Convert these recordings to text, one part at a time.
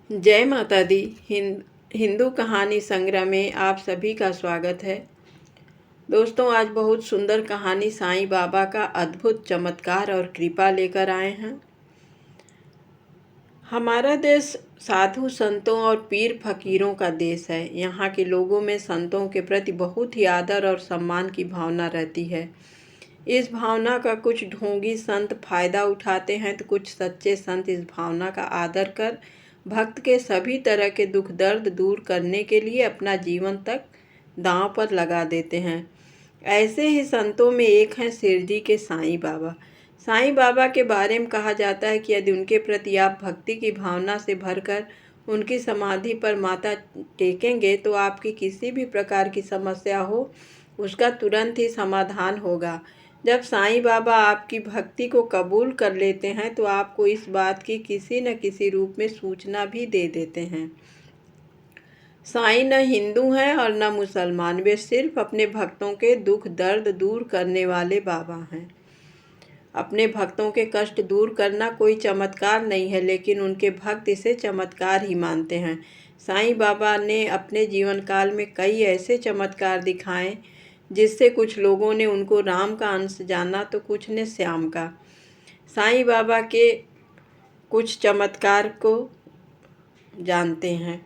जय माता दी। हिंदू कहानी संग्रह में आप सभी का स्वागत है। दोस्तों, आज बहुत सुंदर कहानी साईं बाबा का अद्भुत चमत्कार और कृपा लेकर आए हैं। हमारा देश साधु संतों और पीर फकीरों का देश है। यहाँ के लोगों में संतों के प्रति बहुत ही आदर और सम्मान की भावना रहती है। इस भावना का कुछ ढोंगी संत फायदा उठाते हैं तो कुछ सच्चे संत इस भावना का आदर कर भक्त के सभी तरह के दुख दर्द दूर करने के लिए अपना जीवन तक दांव पर लगा देते हैं। ऐसे ही संतों में एक हैं शिरडी के साईं बाबा। साईं बाबा के बारे में कहा जाता है कि यदि उनके प्रति आप भक्ति की भावना से भरकर उनकी समाधि पर माथा टेकेंगे तो आपकी किसी भी प्रकार की समस्या हो उसका तुरंत ही समाधान होगा। जब साईं बाबा आपकी भक्ति को कबूल कर लेते हैं तो आपको इस बात की किसी न किसी रूप में सूचना भी दे देते हैं। साईं न हिंदू हैं और न मुसलमान, वे सिर्फ अपने भक्तों के दुख दर्द दूर करने वाले बाबा हैं। अपने भक्तों के कष्ट दूर करना कोई चमत्कार नहीं है, लेकिन उनके भक्त इसे चमत्कार ही मानते हैं। साईं बाबा ने अपने जीवन काल में कई ऐसे चमत्कार दिखाए जिससे कुछ लोगों ने उनको राम का अंश जाना तो कुछ ने श्याम का। साईं बाबा के कुछ चमत्कार को जानते हैं।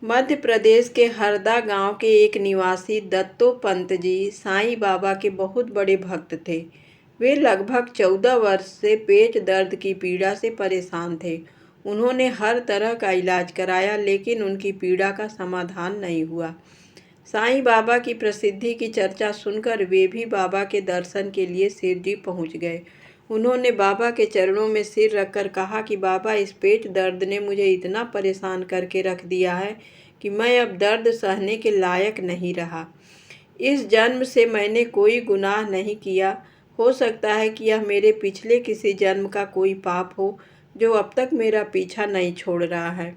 मध्य प्रदेश के हरदा गांव के एक निवासी दत्तोपंत जी साईं बाबा के बहुत बड़े भक्त थे। वे लगभग 14 वर्ष से पेट दर्द की पीड़ा से परेशान थे। उन्होंने हर तरह का इलाज कराया लेकिन उनकी पीड़ा का समाधान नहीं हुआ। साईं बाबा की प्रसिद्धि की चर्चा सुनकर वे भी बाबा के दर्शन के लिए शिरडी पहुंच गए। उन्होंने बाबा के चरणों में सिर रखकर कहा कि बाबा, इस पेट दर्द ने मुझे इतना परेशान करके रख दिया है कि मैं अब दर्द सहने के लायक नहीं रहा। इस जन्म से मैंने कोई गुनाह नहीं किया। हो सकता है कि यह मेरे पिछले किसी जन्म का कोई पाप हो जो अब तक मेरा पीछा नहीं छोड़ रहा है।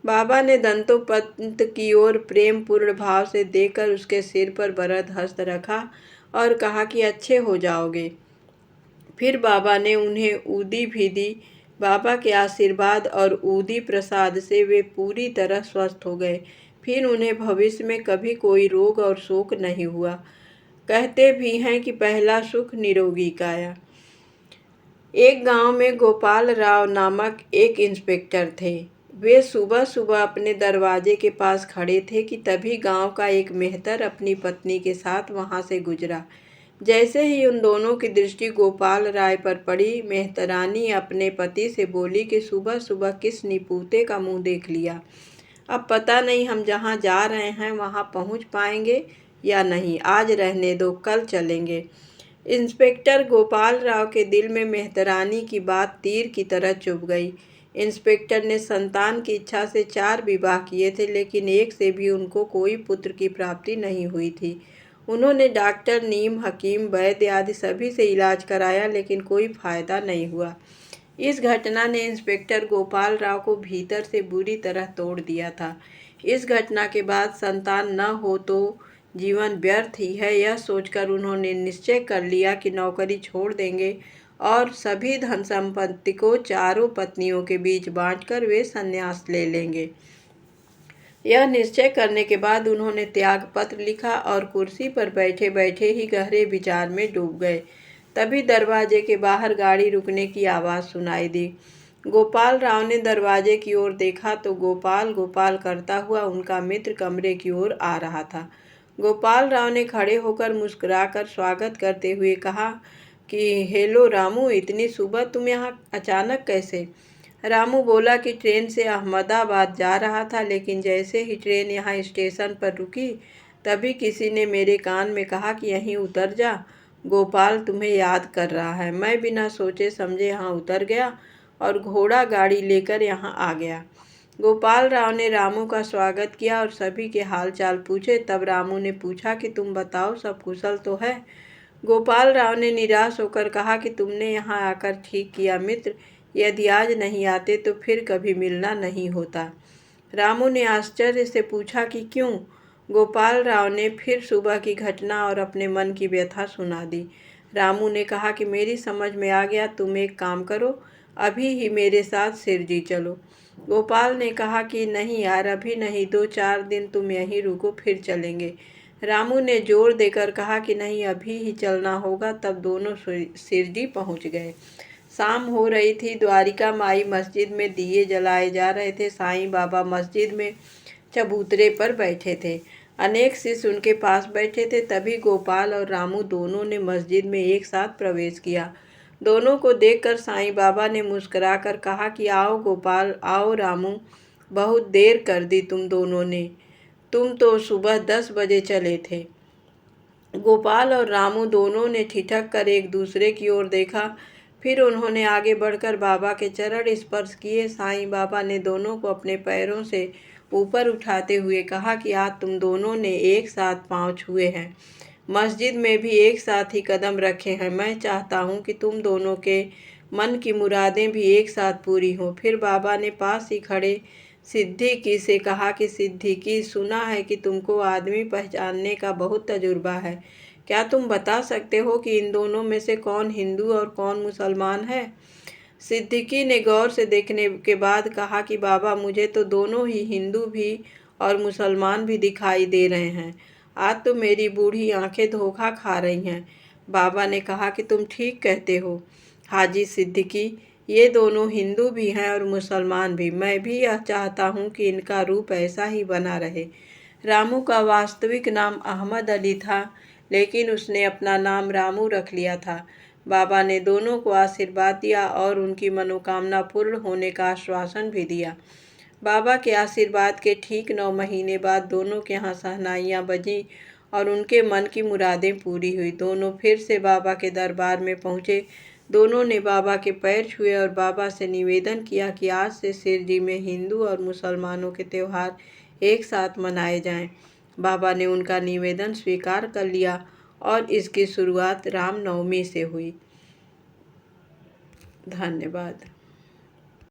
बाबा ने दंतोपंत की ओर प्रेम पूर्ण भाव से देखकर उसके सिर पर वरद हस्त रखा और कहा कि अच्छे हो जाओगे। फिर बाबा ने उन्हें ऊदी भी दी। बाबा के आशीर्वाद और ऊदी प्रसाद से वे पूरी तरह स्वस्थ हो गए। फिर उन्हें भविष्य में कभी कोई रोग और शोक नहीं हुआ। कहते भी हैं कि पहला सुख निरोगी काया। एक गांव में गोपाल राव नामक एक इंस्पेक्टर थे। वे सुबह सुबह अपने दरवाजे के पास खड़े थे कि तभी गांव का एक मेहतर अपनी पत्नी के साथ वहां से गुजरा। जैसे ही उन दोनों की दृष्टि गोपाल राय पर पड़ी, मेहतरानी अपने पति से बोली कि सुबह सुबह किस निपूते का मुंह देख लिया। अब पता नहीं हम जहां जा रहे हैं वहां पहुंच पाएंगे या नहीं। आज रहने दो, कल चलेंगे। इंस्पेक्टर गोपाल राव के दिल में मेहतरानी की बात तीर की तरह चुभ गई। इंस्पेक्टर ने संतान की इच्छा से 4 विवाह किए थे लेकिन एक से भी उनको कोई पुत्र की प्राप्ति नहीं हुई थी। उन्होंने डॉक्टर, नीम, हकीम, वैद्य आदि सभी से इलाज कराया लेकिन कोई फायदा नहीं हुआ। इस घटना ने इंस्पेक्टर गोपाल राव को भीतर से बुरी तरह तोड़ दिया था। इस घटना के बाद संतान न हो तो जीवन व्यर्थ ही है, यह सोचकर उन्होंने निश्चय कर लिया कि नौकरी छोड़ देंगे और सभी धन संपत्ति को चारों पत्नियों के बीच बांटकर वे संन्यास ले लेंगे। यह निश्चय करने के बाद उन्होंने त्याग पत्र लिखा और कुर्सी पर बैठे बैठे ही गहरे विचार में डूब गए। तभी दरवाजे के बाहर गाड़ी रुकने की आवाज़ सुनाई दी। गोपाल राव ने दरवाजे की ओर देखा तो गोपाल गोपाल करता हुआ उनका मित्र कमरे की ओर आ रहा था। गोपाल राव ने खड़े होकर मुस्कुराकर स्वागत करते हुए कहा कि हेलो रामू, इतनी सुबह तुम यहाँ अचानक कैसे? रामू बोला कि ट्रेन से अहमदाबाद जा रहा था लेकिन जैसे ही ट्रेन यहाँ स्टेशन पर रुकी तभी किसी ने मेरे कान में कहा कि यहीं उतर जा, गोपाल तुम्हें याद कर रहा है। मैं बिना सोचे समझे यहाँ उतर गया और घोड़ा गाड़ी लेकर यहाँ आ गया। गोपाल राव ने रामू का स्वागत किया और सभी के हालचाल पूछे। तब रामू ने पूछा कि तुम बताओ, सब कुशल तो है? गोपाल राव ने निराश होकर कहा कि तुमने यहाँ आकर ठीक किया मित्र, यदि आज नहीं आते तो फिर कभी मिलना नहीं होता। रामू ने आश्चर्य से पूछा कि क्यों? गोपाल राव ने फिर सुबह की घटना और अपने मन की व्यथा सुना दी। रामू ने कहा कि मेरी समझ में आ गया, तुम एक काम करो, अभी ही मेरे साथ सिरजी चलो। गोपाल ने कहा कि नहीं यार, अभी नहीं, 2-4 दिन तुम यहीं रुको, फिर चलेंगे। रामू ने जोर देकर कहा कि नहीं, अभी ही चलना होगा। तब दोनों सिरजी पहुंच गए। शाम हो रही थी। द्वारिका माई मस्जिद में दिए जलाए जा रहे थे। साईं बाबा मस्जिद में चबूतरे पर बैठे थे। अनेक शिष्य उनके पास बैठे थे। तभी गोपाल और रामू दोनों ने मस्जिद में एक साथ प्रवेश किया। दोनों को देखकर साईं बाबा ने मुस्कुराकर कहा कि आओ गोपाल, आओ रामू, बहुत देर कर दी तुम दोनों ने, तुम तो सुबह 10 बजे चले थे। गोपाल और रामू दोनों ने ठिठक कर एक दूसरे की ओर देखा। फिर उन्होंने आगे बढ़कर बाबा के चरण स्पर्श किए। साईं बाबा ने दोनों को अपने पैरों से ऊपर उठाते हुए कहा कि आज तुम दोनों ने एक साथ पांव छुए हैं, मस्जिद में भी एक साथ ही कदम रखे हैं। मैं चाहता हूँ कि तुम दोनों के मन की मुरादें भी एक साथ पूरी हों। फिर बाबा ने पास ही खड़े सिद्दीकी से कहा कि सिद्दीकी, सुना है कि तुमको आदमी पहचानने का बहुत तजुर्बा है। क्या तुम बता सकते हो कि इन दोनों में से कौन हिंदू और कौन मुसलमान है? सिद्दीकी ने गौर से देखने के बाद कहा कि बाबा, मुझे तो दोनों ही हिंदू भी और मुसलमान भी दिखाई दे रहे हैं। आज तो मेरी बूढ़ी आंखें धोखा खा रही हैं। बाबा ने कहा कि तुम ठीक कहते हो हाजी सिद्दीकी, ये दोनों हिंदू भी हैं और मुसलमान भी। मैं भी यह चाहता हूँ कि इनका रूप ऐसा ही बना रहे। रामू का वास्तविक नाम अहमद अली था, लेकिन उसने अपना नाम रामू रख लिया था। बाबा ने दोनों को आशीर्वाद दिया और उनकी मनोकामना पूर्ण होने का आश्वासन भी दिया। बाबा के आशीर्वाद के ठीक 9 महीने बाद दोनों के यहाँ शहनाइयाँ बजीं और उनके मन की मुरादें पूरी हुई। दोनों फिर से बाबा के दरबार में पहुँचे। दोनों ने बाबा के पैर छुए और बाबा से निवेदन किया कि आज से सिरजी में हिंदू और मुसलमानों के त्यौहार एक साथ मनाए जाएं। बाबा ने उनका निवेदन स्वीकार कर लिया और इसकी शुरुआत रामनवमी से हुई। धन्यवाद।